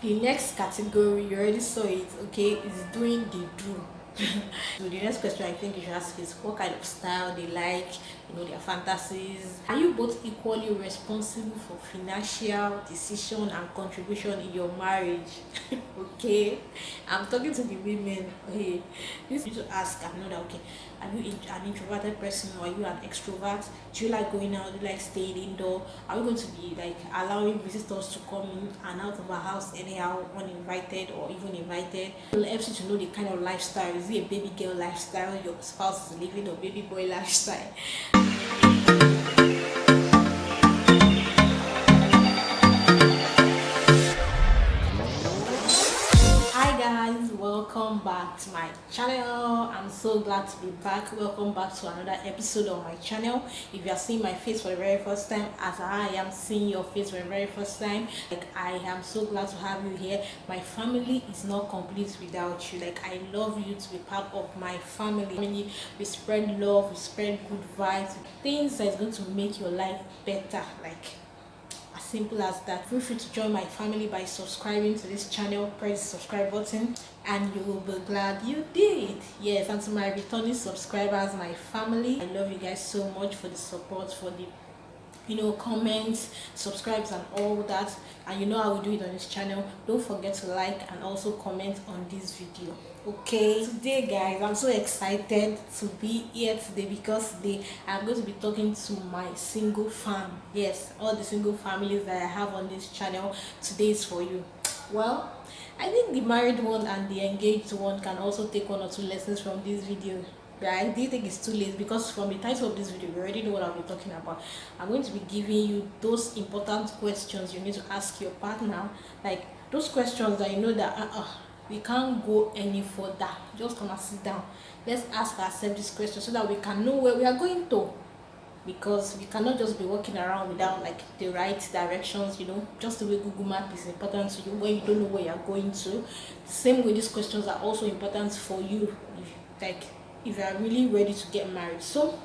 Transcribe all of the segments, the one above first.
The next category, you already saw it, okay, is doing the do. So the next question I think you should ask is what kind of style they like, their fantasies. Are you both equally responsible for financial decision and contribution in your marriage? Okay, I'm talking to the women. Hey, this is to ask another. Okay, are you an introverted person or are you an extrovert? Do you like going out? Do you like staying indoor? Are we going to be like allowing visitors to come in and out of our house anyhow, uninvited or even invited? It helps you to know the kind of lifestyle. Is it a baby girl lifestyle your spouse is living or baby boy lifestyle? Hi guys, welcome back to my channel. I'm so glad to be back. Welcome back to another episode of my channel. If you are seeing my face for the very first time, as I am seeing your face for the very first time, like I am so glad to have you here. My family is not complete without you. Like I love you to be part of my family. We spread love, we spread good vibes, things that is going to make your life better. Like as simple as that. Feel free to join my family by subscribing to this channel. Press the subscribe button and you will be glad you did. Yes, and to my returning subscribers, my family, I love you guys so much for the support, for the comments, subscribes and all that. And you know how we do it on this channel. Don't forget to like and also comment on this video. Okay, today guys, I'm so excited to be here today because today I'm going to be talking to my single fam. Yes, all the single families that I have on this channel, today is for you. Well, I think the married one and the engaged one can also take one or two lessons from this video. Right? Do you think it's too late? Because from the title of this video, you already know what I'll be talking about. I'm going to be giving you those important questions you need to ask your partner. Like those questions that you know that we can't go any further. Just come and sit down. Let's ask ourselves this question so that we can know where we are going to. Because we cannot just be walking around without like the right directions, just the way Google Map is important to you when you don't know where you're going to. The same way these questions are also important for you, like if you are really ready to get married. So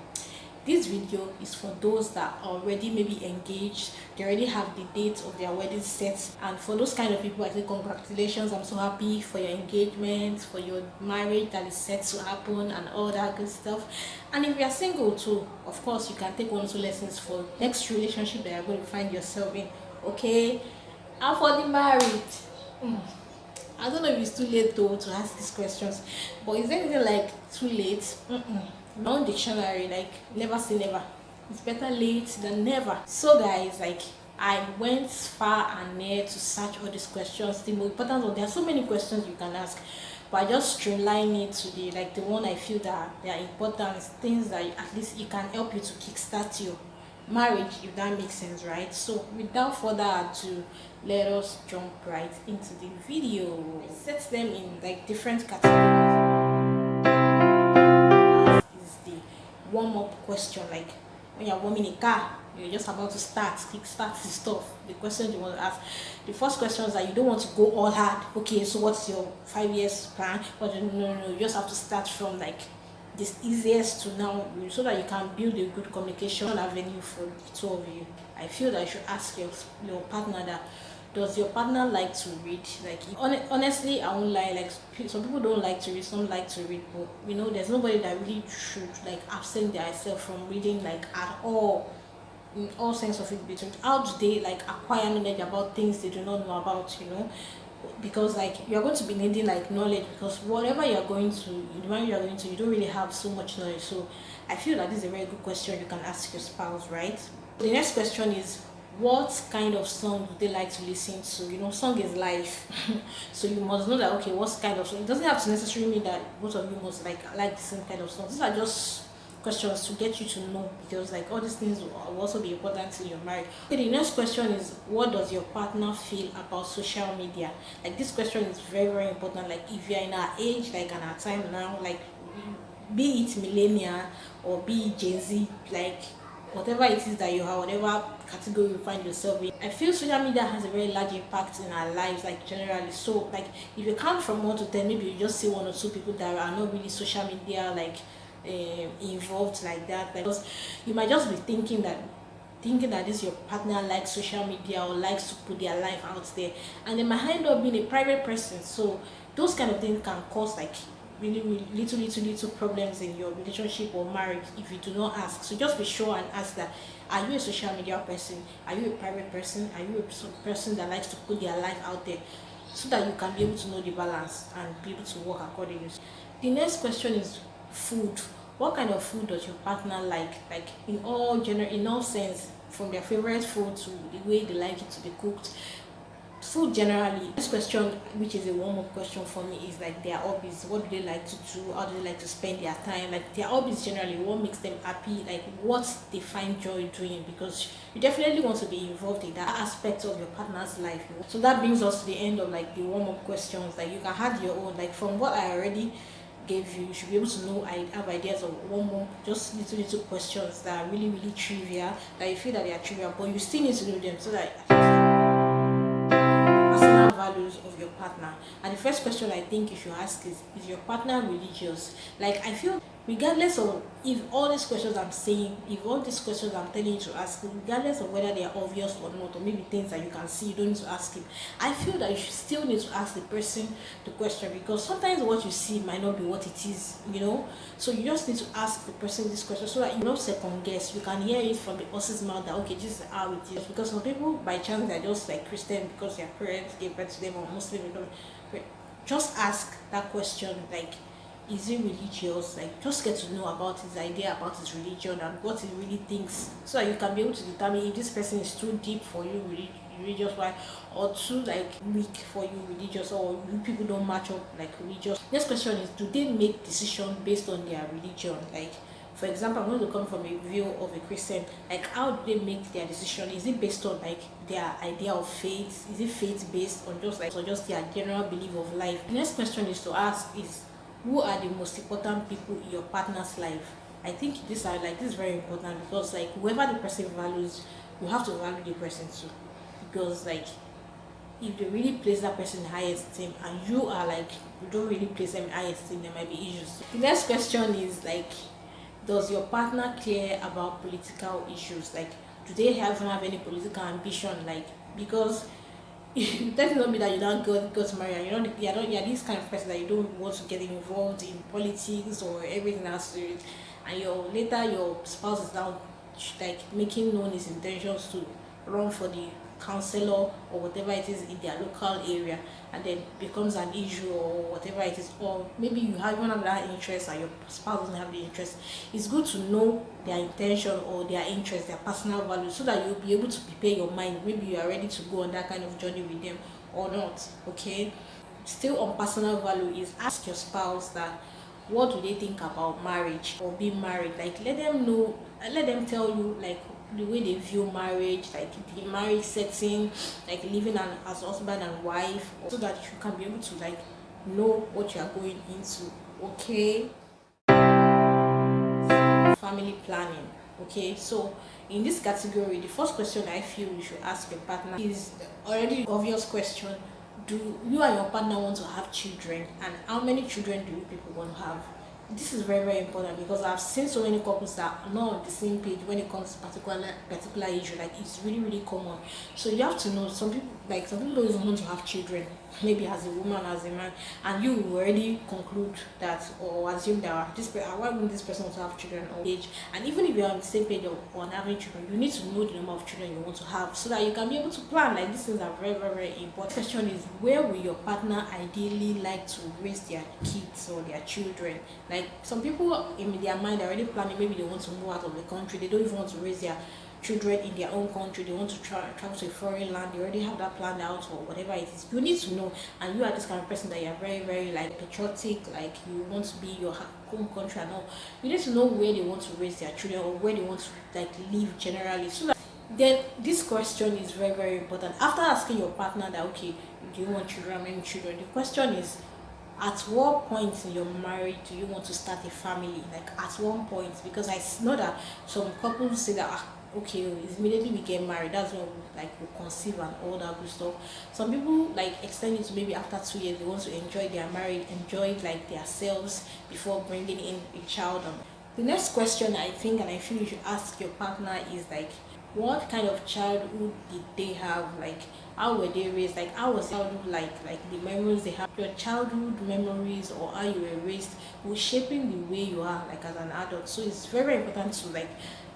this video is for those that are already maybe engaged, they already have the date of their wedding set. And for those kind of people, I say congratulations, I'm so happy for your engagement, for your marriage that is set to happen and all that good stuff. And if you are single too, of course you can take one or two lessons for next relationship that you're going to find yourself in. Okay, and for the married, I don't know if it's too late though to ask these questions, but is there anything like too late? My own dictionary, like never say never. It's better late than never. So guys, like I went far and near to search all these questions. The most important one, there are so many questions you can ask, but I just streamline it to the one I feel that they are important, things that at least it can help you to kickstart your marriage, if that makes sense, right? So without further ado, let us jump right into the video. I set them in like different categories. Is the warm-up question, like when you're warming a car, you're just about to kick start the stuff, the question you want to ask. The first question is that you don't want to go all hard. Okay, so what's your 5 years plan? But no, you just have to start from like this easiest to now, so that you can build a good communication avenue for the two of you. I feel that you should ask your partner that, does your partner like to read? Like honestly, I won't lie, like some people don't like to read, some like to read, but there's nobody that really should like absent themselves from reading like at all, in all sense of it. Between how do they like acquire knowledge about things they do not know about, because like you're going to be needing like knowledge, because whatever you're going to, you don't really have so much knowledge. So I feel that this is a very good question you can ask your spouse, right? The next question is, what kind of song do they like to listen to? Song is life. So you must know that, okay, what kind of song. It doesn't have to necessarily mean that both of you must like the same kind of song. These are just questions to get you to know, because like all these things will also be important in your marriage. Okay, the next question is, what does your partner feel about social media? Like this question is very, very important. Like if you're in our age, like in our time now, like be it millennial or be it Gen Z, like whatever it is that you have, whatever category you find yourself in, I feel social media has a very large impact in our lives, like generally. So like if you count from 1 to 10, maybe you just see 1 or 2 people that are not really social media like involved like that, because you might just be thinking that thinking that this your partner likes social media or likes to put their life out there, and they might end up being a private person. So those kind of things can cause like really little problems in your relationship or marriage if you do not ask. So just be sure and ask that, are you a social media person, are you a private person, are you a person that likes to put their life out there, so that you can be able to know the balance and be able to work accordingly. The next question is food. What kind of food does your partner like in all sense, from their favorite food to the way they like it to be cooked? Food generally. This question, which is a warm-up question for me, is like their hobbies. What do they like to do? How do they like to spend their time? Like their hobbies generally, what makes them happy, like what they find joy doing, because you definitely want to be involved in that aspect of your partner's life. So that brings us to the end of like the warm-up questions. Like you can add your own, like from what I already gave you, you should be able to know I have ideas of one more, just little questions that are really trivial, that you feel that they are trivial, but you still need to know them, so that personal values of your partner. And the first question I think you should ask is your partner religious? Like I feel, regardless of if all these questions I'm saying, if all these questions I'm telling you to ask, regardless of whether they are obvious or not, or maybe things that you can see, you don't need to ask him. I feel that you should still need to ask the person the question, because sometimes what you see might not be what it is. So you just need to ask the person this question, so that you don't second guess. You can hear it from the horse's mouth that okay, this is how it is. Because some people by chance they're just like Christian because their parents gave birth to them, or Muslim, just ask that question, like, is he religious? Like just get to know about his idea about his religion and what he really thinks, so that you can be able to determine if this person is too deep for you religious wise, or too like weak for you religious, or you people don't match up like religious. Next question is, do they make decisions based on their religion? Like for example, I'm going to come from a view of a Christian. Like how do they make their decision? Is it based on like their idea of faith? Is it faith based on just like, or just their general belief of life? The next question is to ask is, who are the most important people in your partner's life? I think this is very important, because like whoever the person values, you have to value the person too. Because like if they really place that person in high esteem and you are like you don't really place them in high esteem, there might be issues. The next question is like, does your partner care about political issues? Like do they have any political ambition? Like because let not be that you don't go to marry and you're this kind of person that you don't want to get involved in politics or everything else to it, and your spouse is now like making known his intentions to run for the counselor or whatever it is in their local area, and then becomes an issue or whatever it is, or maybe you have one of that interest and your spouse doesn't have the interest. It's good to know their intention or their interest, their personal values, so that you'll be able to prepare your mind. Maybe you are ready to go on that kind of journey with them or not. Okay, still on personal value is ask your spouse that, what do they think about marriage or being married? Like let them know, let them tell you like the way they view marriage, like the marriage setting, like living as husband and wife, so that you can be able to like know what you are going into. Okay, family planning. Okay, so in this category, the first question I feel you should ask your partner is already obvious question. Do you and your partner want to have children, and how many children do you people want to have? This is very important, because I've seen so many couples that are not on the same page when it comes to particular issue. Like it's really common. So you have to know, some people don't even want to have children, maybe as a woman, as a man, and you already conclude that or assume that why wouldn't this person want to have children or age. And even if you're on the same page on having children, you need to know the number of children you want to have, so that you can be able to plan. Like these things are very important. The question is, where will your partner ideally like to raise their kids or their children? Like some people in their mind are already planning, maybe they want to move out of the country, they don't even want to raise their children in their own country, they want to travel to a foreign land, they already have that planned out or whatever it is. You need to know, and you are this kind of person that you are very like patriotic, like you want to be your home country and all. You need to know where they want to raise their children, or where they want to like live generally, so that then this question is very important. After asking your partner that, okay, do you want children, how many children, the question is, at what point in your marriage do you want to start a family? Like at one point, because I know that some couples say that okay, it's immediately we get married, that's when we conceive and all that good stuff. Some people like extend it to maybe after 2 years, they want to enjoy their marriage, enjoy like themselves before bringing in a child. The next question I think, and I feel you should ask your partner is like, what kind of childhood did they have, like how were they raised, like how was childhood, like the memories they have. Your childhood memories or how you were raised will shaping the way you are like as an adult. So it's very, very important to like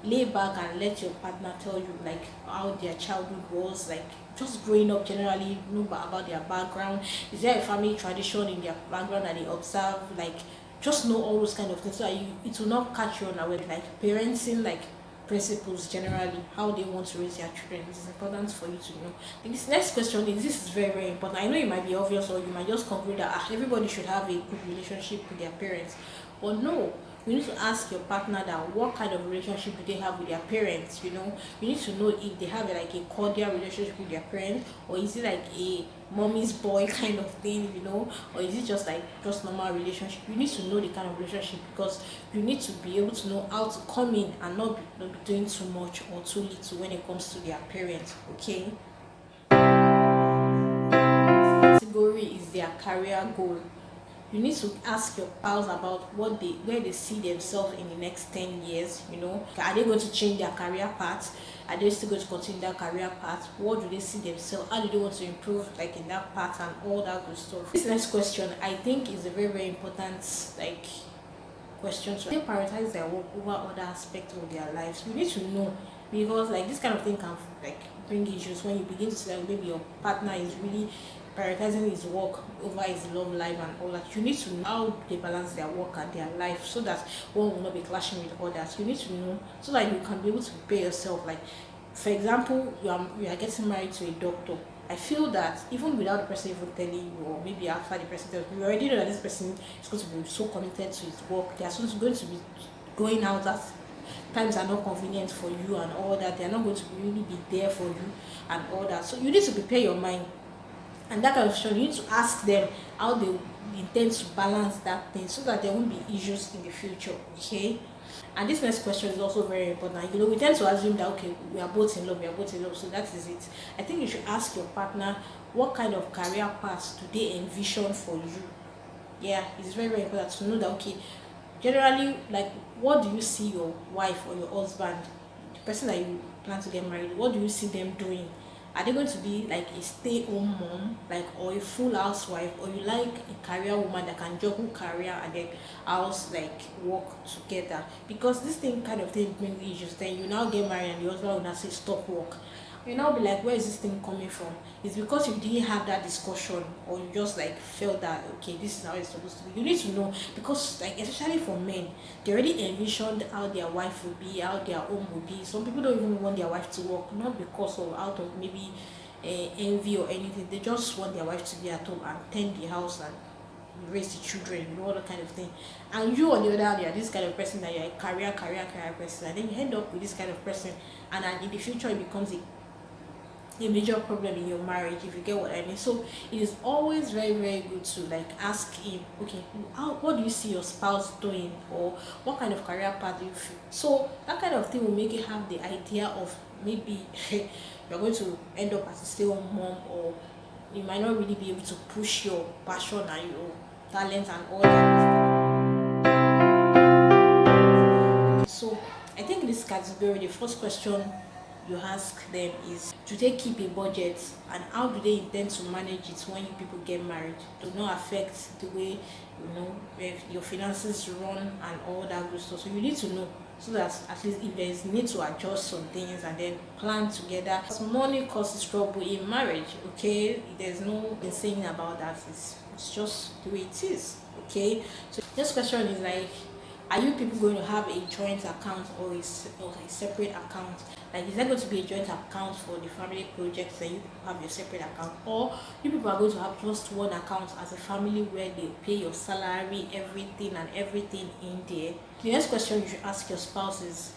lay back and let your partner tell you like how their childhood was, like just growing up generally, know about their background. Is there a family tradition in their background that they observe, like just know all those kind of things so that it will not catch you unaware. Like parenting, like principles generally, how they want to raise their children. It's important for you to know. This next question is, this is very, very important. I know it might be obvious or you might just conclude that everybody should have a good relationship with their parents, but no, you need to ask your partner that what kind of relationship do they have with their parents. You need to know if they have like a cordial relationship with their parents, or is it like a mommy's boy kind of thing, or is it just like just normal relationship. You need to know the kind of relationship, because you need to be able to know how to come in and not be doing too much or too little when it comes to their parents. Okay, category is their career goal. You need to ask your pals about where they see themselves in the next 10 years. Are they going to change their career path? Are they still going to continue their career path? What do they see themselves? How do they want to improve like in that path and all that good stuff? This next question I think is a very, very important like question. So they prioritize their work over other aspects of their lives. You need to know, because like this kind of thing can like bring issues when you begin to see like maybe your partner is really prioritizing his work over his love life and all that. You need to know how they balance their work and their life, so that one will not be clashing with others. You need to know so that you can be able to prepare yourself. Like for example, you are getting married to a doctor. I feel that even without the person even telling you, or maybe after the person tells you, you already know that this person is going to be so committed to his work. They are going to be going out at times are not convenient for you and all that. They are not going to really be there for you and all that. So you need to prepare your mind, and that kind of question you need to ask them how they intend to balance that thing, so that there won't be issues in the future. Okay, and this next question is also very important. We tend to assume that okay, we are both in love, so that is it. I think you should ask your partner what kind of career path do they envision for you. Yeah, it's very, very important to know that okay, generally, like what do you see your wife or your husband, the person that you plan to get married, what do you see them doing? Are they going to be like a stay-home mom, like, or a full housewife, or you like a career woman that can juggle career and then house like work together? Because this thing kind of thing brings issues. Then you now get married and the husband will now say stop work. You now be like, where is this thing coming from? It's because you didn't have that discussion, or you just like felt that okay, this is how it's supposed to be. You need to know, because like especially for men, they already envisioned how their wife will be, how their home will be. Some people don't even want their wife to work, not because of out of maybe envy or anything. They just want their wife to be at home and tend the house and raise the children, all that kind of thing. And you on the other hand, you're this kind of person that you're a career person, and then you end up with this kind of person, and then in the future it becomes a major problem in your marriage, if you get what I mean. So it is always very, very good to like ask him, okay, what do you see your spouse doing, or what kind of career path do you feel? So that kind of thing will make you have the idea of maybe you're going to end up as a stay-home mom, or you might not really be able to push your passion and your talent and all that. So I think this category, the first question you ask them is, do they keep a budget, and how do they intend to manage it when you people get married? Do not affect the way if your finances run and all that good stuff. So you need to know, so that at least if there is need to adjust some things and then plan together. Because money causes trouble in marriage. Okay, there's no saying about that. It's just the way it is. Okay, so this question is like, are you people going to have a joint account, or a separate account? Like, is there going to be a joint account for the family projects, and you people have your separate account, or you people are going to have just one account as a family where they pay your salary, everything in there? The next question you should ask your spouse is,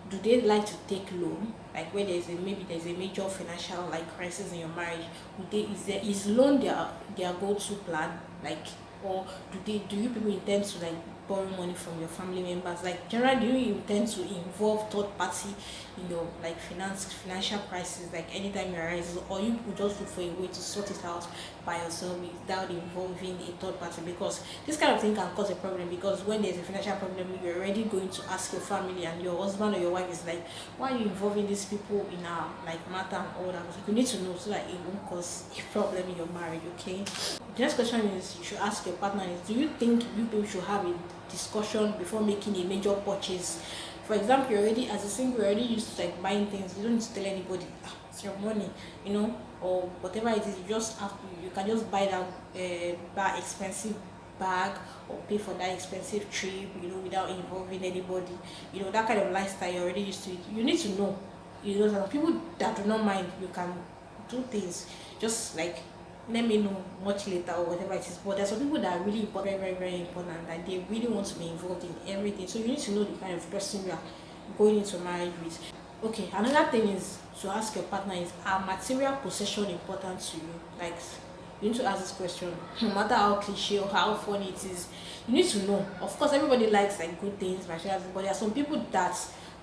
do they like to take loan? Like when there's a major financial like crisis in your marriage, is loan their go-to plan? Like, or do you people intend to like borrow money from your family members? Like generally, do you tend to involve third party in your like financial crisis, like anytime it arises, or you could just look for a way to sort it out by yourself without involving a third party? Because this kind of thing can cause a problem, because when there's a financial problem, you're already going to ask your family, and your husband or your wife is like, why are you involving these people in our like matter and all that? You need to know so that it won't cause a problem in your marriage. Okay, the next question is you should ask your partner is, do you think you people should have a discussion before making a major purchase? For example, you're already, as a single, you're already used to like buying things. You don't need to tell anybody, it's your money, or whatever it is. You just have to, you can just buy that buy expensive bag or pay for that expensive trip, without involving anybody. That kind of lifestyle, you're already used to it. You need to know, some people that do not mind, you can do things, just like let me know much later or whatever it is. But there's some people that are really important, very, very important, that they really want to be involved in everything. So you need to know the kind of person you are going into marriage with. Okay, another thing is to ask your partner is, are material possession important to you? Like, you need to ask this question, no matter how cliche or how funny it is. You need to know. Of course, everybody likes like good things, material, but there are some people that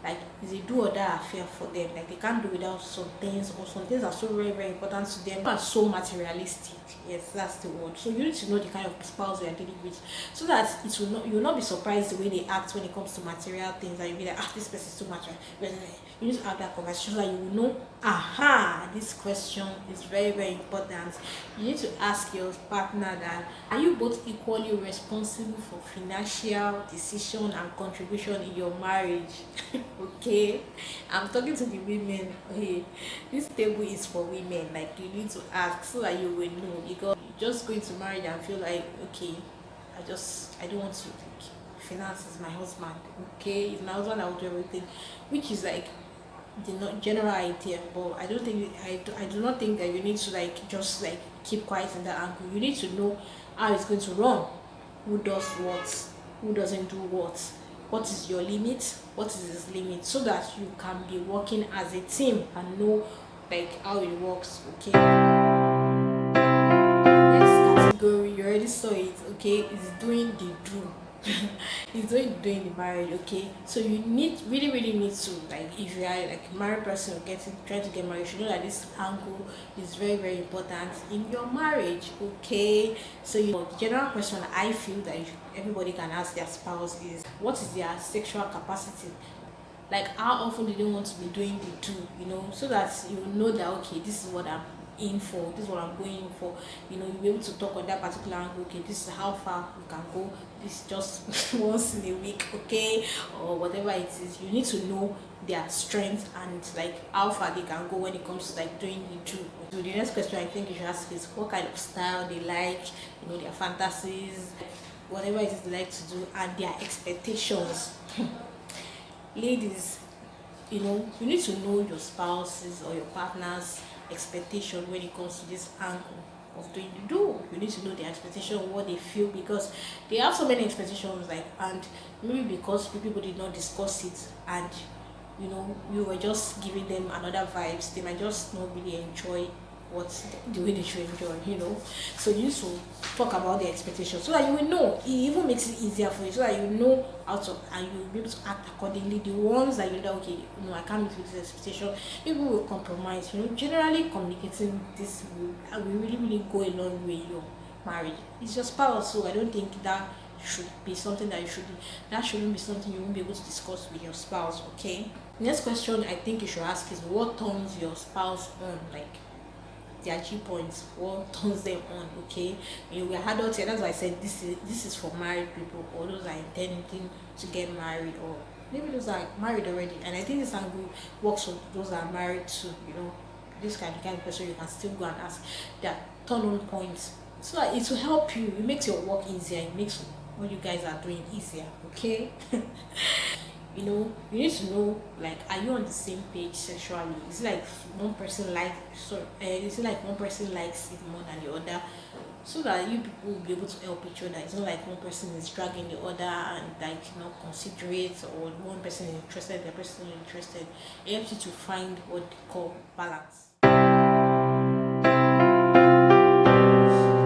like it's a do or die affair for them. Like they can't do without some things, or some things are so very, very important to them, are so materialistic. Yes, that's the word. So you need to know the kind of spouse you are dealing with, so that it will not, you will not be surprised the way they act when it comes to material things, and you'll be like, this person is too much. You need to have that conversation so that you will know, this question is very, very important. You need to ask your partner that, are you both equally responsible for financial decision and contribution in your marriage? Okay, I'm talking to the women. Hey, this table is for women. Like, you need to ask so that you will know, because you're just going to marry and feel like, okay, I don't want to like finance is my husband. Okay, it's my husband that will do everything, which is like the not general idea. But I do not think that you need to like just like keep quiet in that angle. You need to know how it's going to run, who does what, who doesn't do what is your limit, what is his limit, so that you can be working as a team and know like how it works. Okay, next category, you already saw it. Okay, is doing the do. It's doing the marriage. Okay, so you need really, really need to, like, if you are like a married person trying to get married, you should know that this angle is very, very important in your marriage. Okay, so the general question I feel that everybody can ask their spouse is, what is their sexual capacity? Like, how often do they want to be doing the do, so that you know that, okay, this is what I'm in for, this is what I'm going in for. You'll be able to talk on that particular angle. Okay, this is how far you can go, this is just once in a week, okay, or whatever it is. You need to know their strength and like how far they can go when it comes to like doing the do. So the next question I think you should ask is, what kind of style they like, their fantasies, whatever it is they like to do, and their expectations. Ladies, you need to know your spouse's or your partner's expectation when it comes to this angle of doing the do. You need to know their expectation, what they feel, because they have so many expectations, like, and maybe because people did not discuss it, and you were just giving them another vibes, they might just not really enjoy what the way they should enjoy. So you need to talk about their expectations so that you will know. It even makes it easier for you, so that you know how to, and you'll be able to act accordingly. The ones that you know, okay, I can't meet with this expectation, people will compromise. Generally communicating this will really, really go a long way in your marriage. It's your spouse, so I don't think that should be something that shouldn't be something you won't be able to discuss with your spouse. Okay, next question I think you should ask is, what turns your spouse on? Like, their G points, what turns them on. Okay, we are adults here, that's why I said this is for married people, or those are intending to get married, or maybe those are married already. And I think this angle works for those that are married too. This kind of person, you can still go and ask their turn on points, so that it will help you. It makes your work easier, it makes what you guys are doing easier. Okay. You need to know, like, are you on the same page sexually? Is it like one person is it like one person likes it more than the other, so that you people will be able to help each other? It's not like one person is dragging the other and like not considerate, or one person is interested, the other person is interested. It helps you to find what they call balance.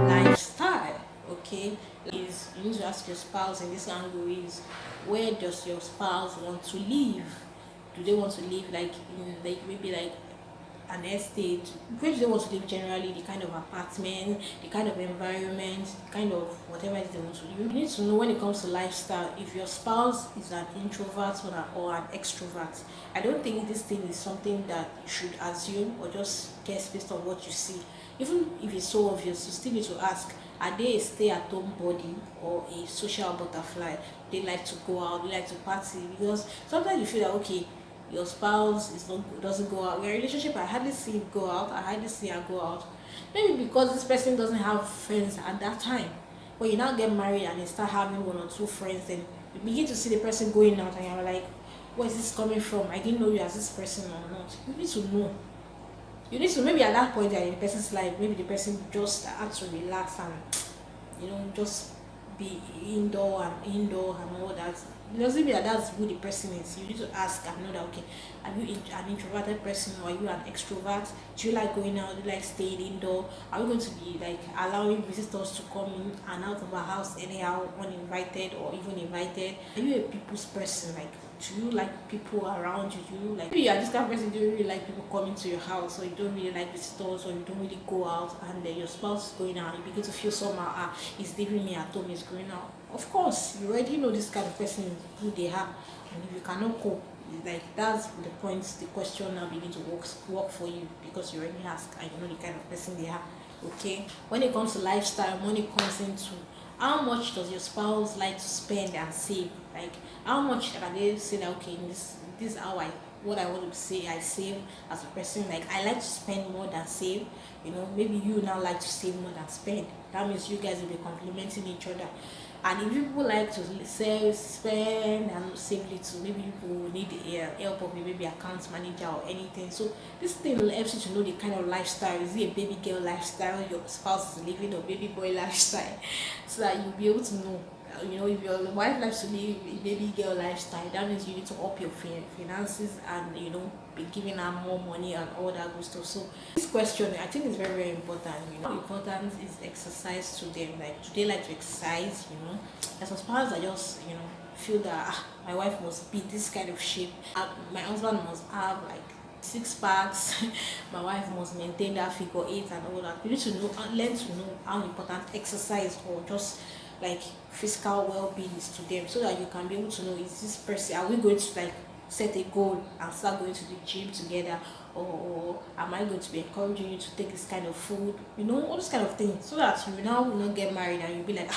Lifestyle, okay, is you need to ask ask your spouse in this angle is, where does your spouse want to live? Do they want to live like in like maybe like an estate? Where do they want to live generally? The kind of apartment, the kind of environment, the kind of whatever it is they want to live. You need to know when it comes to lifestyle if your spouse is an introvert or an extrovert. I don't think this thing is something that you should assume or just guess based on what you see. Even if it's so obvious, you still need to ask, are they a stay-at-home body or a social butterfly? They like to go out, they like to party, because sometimes you feel that okay, your spouse doesn't go out. Your relationship, I hardly see him go out, I hardly see her go out. Maybe because this person doesn't have friends at that time. When you now get married and you start having one or two friends, then you begin to see the person going out and you're like, where is this coming from? I didn't know you as this person or not. You need to know. You need to, maybe at that point in the person's life, maybe the person just had to relax and just be indoor and all that. It doesn't mean that that's who the person is. You need to ask and know that okay, are you an introverted person or are you an extrovert? Do you like going out? Do you like staying indoor? Are we going to be like allowing visitors to come in and out of our house anyhow, uninvited or even invited? Are you a people's person? Like, do you like people around you? Do you like, maybe you are this kind of person, do you really like people coming to your house, or you don't really like visitors, or you don't really go out, and then your spouse is going out, you begin to feel somehow, he's leaving me at home, he's going out. Of course, you already know this kind of person, who they are, and if you cannot cope, like that's the point, the question now begin to work for you, because you already ask and you know the kind of person they are. Okay, when it comes to lifestyle, money comes into how much does your spouse like to spend and save. Like, how much can they say that okay, this is how what I want to say I save as a person. Like, I like to spend more than save. Maybe you now like to save more than spend. That means you guys will be complementing each other. And if people like to save, spend and save little, maybe people will need the help of maybe account manager or anything. So this thing will help you to know the kind of lifestyle. Is it a baby girl lifestyle your spouse is living, or baby boy lifestyle? So that you'll be able to know. If your wife likes to live a baby girl lifestyle, that means you need to up your finances and be giving her more money and all that good stuff. So this question, I think, is very, very important. How important is exercise to them? Like, do they like to exercise? As a spouse, I just feel that my wife must be this kind of shape, my husband must have like six packs, my wife must maintain that figure eight and all that. You need to learn to know how important exercise or just like physical well-being is to them, so that you can be able to know, is this person, are we going to like set a goal and start going to the gym together, or am I going to be encouraging you to take this kind of food, all those kind of things, so that you now will not get married and you'll be like,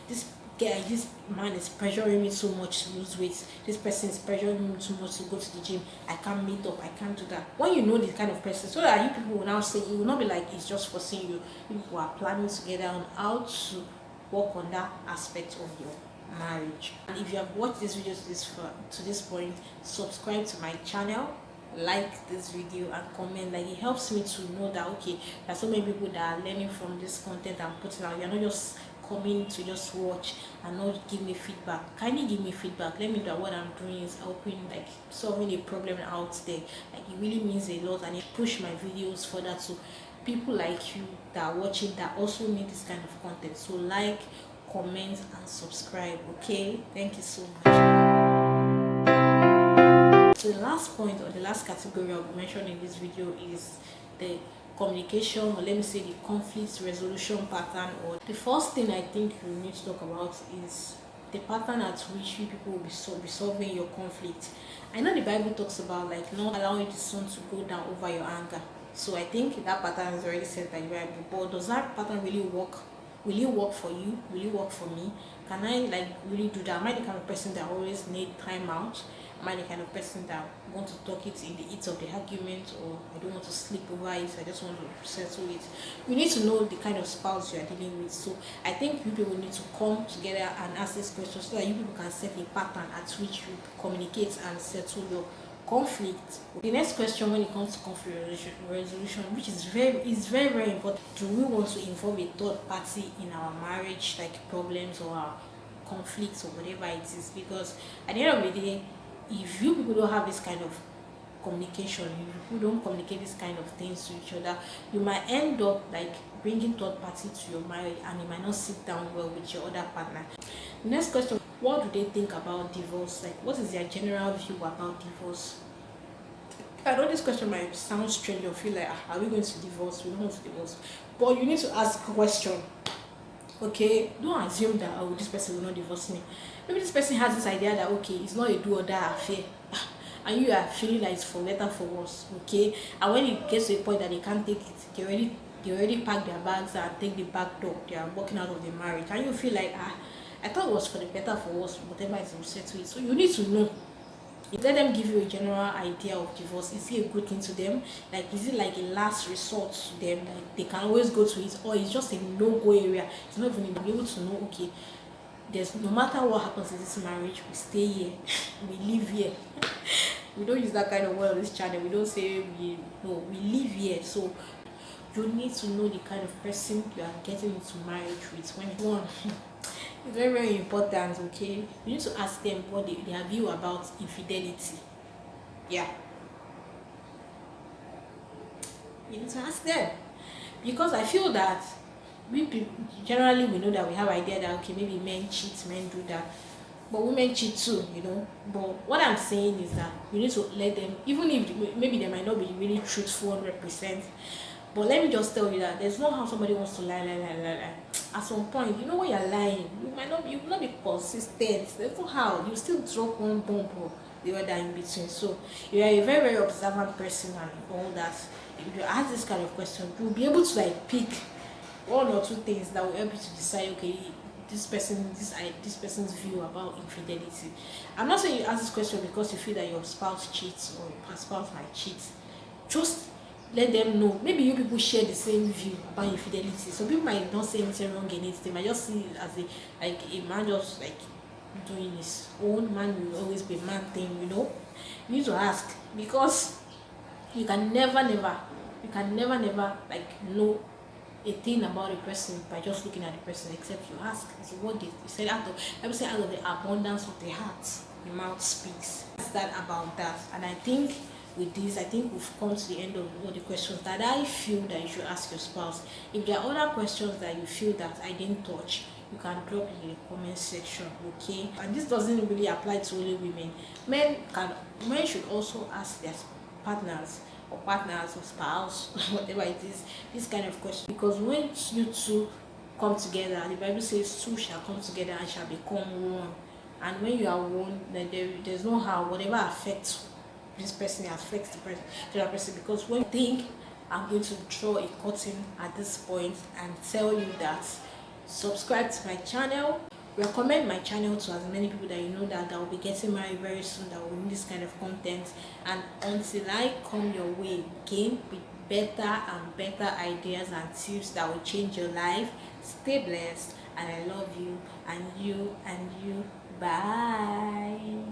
this man is pressuring me so much to lose weight, this person is pressuring me too much to go to the gym, I can't meet up, I can't do that. When you know this kind of person, so that you people will now say, you will not be like it's just forcing you. You people are planning together on how to work on that aspect of your marriage. And if you have watched this video to this point, subscribe to my channel, like this video and comment. Like, it helps me to know that okay, there are so many people that are learning from this content I'm putting out. You're not just coming to just watch and not give me feedback. Kindly give me feedback, let me know that what I'm doing is helping, like solving a problem out there. Like, it really means a lot, and it push my videos further to people like you that are watching that also need this kind of content. So like, comment and subscribe. Okay, thank you so much. So the last point, or the last category I'll be mentioning in this video, is the communication, or let me say the conflict resolution pattern. Or the first thing I think you need to talk about is the pattern at which you people will be solving your conflict. I know the Bible talks about like not allowing the sun to go down over your anger. So I think that pattern is already set by the Bible. But does that pattern really work? Will it work for you? Will it work for me? Can I like really do that? Am I the kind of person that always need time out? Am I the kind of person that want to talk it in the heat of the argument, or I don't want to sleep over it, I just want to settle it? You need to know the kind of spouse you are dealing with. So I think you people need to come together and ask this question, so that you people can set a pattern at which you communicate and settle your conflict. The next question, when it comes to conflict resolution, which is very, very important, do we want to involve a third party in our marriage, like problems or our conflicts or whatever it is? Because at the end of the day, if you people don't have this kind of communication. You don't communicate this kind of things to each other, you might end up like bringing third party to your marriage, and it might not sit down well with your other partner. Next question: what do they think about divorce? Like, what is their general view about divorce? I know this question might sound strange or feel like, are we going to divorce? We don't want to divorce. But you need to ask a question. Okay, don't assume that, oh, this person will not divorce me. Maybe this person has this idea that, okay, it's not a do or die affair, and you are feeling like it's for better for worse. Okay, and when it gets to a point that they can't take it, they already pack their bags and take the back door. They are walking out of the marriage, and you feel like, I thought it was for the better for worse, whatever is set to it. So you need to know. Let them give you a general idea of divorce. Is it a good thing to them? Like, is it like a last resort to them? Like, they can always go to it, or it's just a no-go area. It's not even be able to know, okay, there's no matter what happens in this marriage, we stay here, we live here. We don't use that kind of word on this channel. We don't say we live here. So you need to know the kind of person you are getting into marriage with. When one, it's very, very important. Okay, you need to ask them what their view about infidelity. Yeah, you need to ask them, because I feel that we people, generally we know that we have idea that, okay, maybe men cheat, men do that, but women cheat too, But what I'm saying is that you need to let them, even if maybe they might not be really truthful 100%. But let me just tell you that there's no how somebody wants to lie. At some point, when you're lying, you will not be consistent. There's no how. You still drop one bomb or the other in between. So you are a very, very observant person and all that. If you ask this kind of question, you'll be able to like pick one or two things that will help you to decide, okay, this person's view about infidelity. I'm not saying you ask this question because you feel that your spouse cheats or your spouse might cheat. Just let them know. Maybe you people share the same view about infidelity. Some people might not say anything wrong in it. They might just see it as a man just like doing his own. Man will always be man thing. You need to ask, because you can never like know a thing about a person by just looking at the person, except you ask. So what they said out of the abundance of the heart, the mouth speaks. That's that about that. And I think with this, I think we've come to the end of all the questions that I feel that you should ask your spouse. If there are other questions that you feel that I didn't touch, you can drop it in the comment section. Okay, and this doesn't really apply to only women. Men should also ask their partners or spouse whatever it is, this kind of question, because when you two come together, the Bible says two shall come together and shall become one. And when you are one, then there's no how whatever affects this person affects the other person. Because when you think, I'm going to draw a curtain at this point and tell you that subscribe to my channel, recommend my channel to as many people that you know that will be getting married very soon, that will need this kind of content. And until I come your way again with better and better ideas and tips that will change your life, stay blessed, and I love you, and you. Bye.